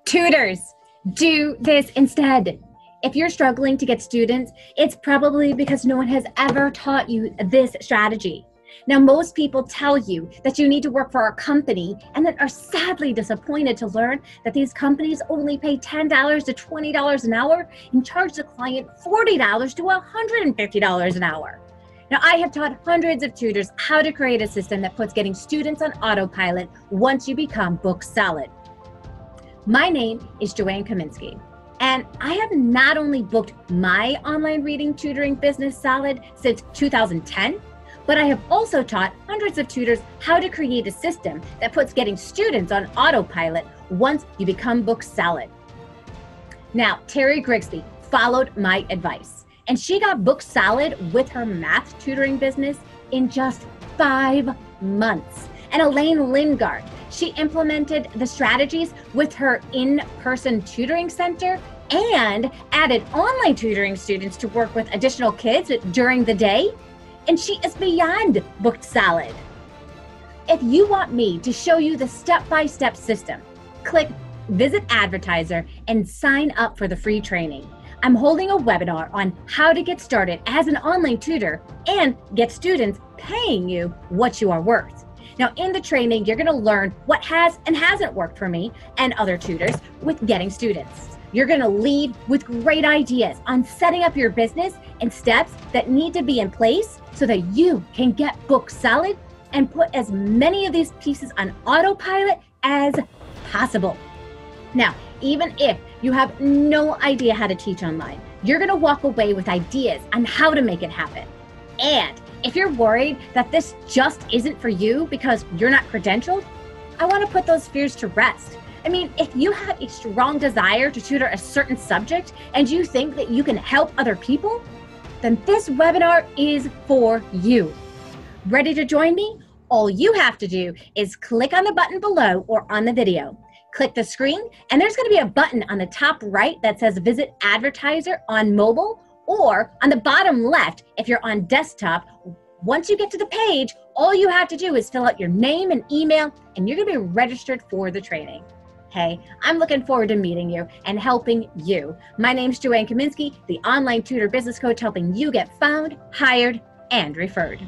Tutors, do this instead. If you're struggling to get students, it's probably because no one has ever taught you this strategy. Now, most people tell you that you need to work for a company and then are sadly disappointed to learn that these companies only pay $10 to $20 an hour and charge the client $40 to $150 an hour. Now, I have taught hundreds of tutors how to create a system that puts getting students on autopilot once you become book solid. My name is Joanne Kaminski, and I have not only booked my online reading tutoring business solid since 2010, but I have also taught hundreds of tutors how to create a system that puts getting students on autopilot once you become book solid. Now, Terry Grigsby followed my advice, and she got book solid with her math tutoring business in just 5 months. And Elaine Lingard, she implemented the strategies with her in-person tutoring center and added online tutoring students to work with additional kids during the day. And she is beyond booked solid. If you want me to show you the step-by-step system, click Visit Advertiser and sign up for the free training. I'm holding a webinar on how to get started as an online tutor and get students paying you what you are worth. Now, in the training, you're going to learn what has and hasn't worked for me and other tutors with getting students. You're going to lead with great ideas on setting up your business and steps that need to be in place so that you can get book solid and put as many of these pieces on autopilot as possible. Now, even if you have no idea how to teach online, you're going to walk away with ideas on how to make it happen. And if you're worried that this just isn't for you because you're not credentialed, I want to put those fears to rest. I mean, if you have a strong desire to tutor a certain subject and you think that you can help other people, then this webinar is for you. Ready to join me? All you have to do is click on the button below or on the video. Click the screen, and there's going to be a button on the top right that says Visit Advertiser on mobile, or on the bottom left if you're on desktop. Once you get to the page, all you have to do is fill out your name and email, and you're going to be registered for the training. Hey, I'm looking forward to meeting you and helping you. My name's Joanne Kaminski, the online tutor business coach, helping you get found, hired, and referred.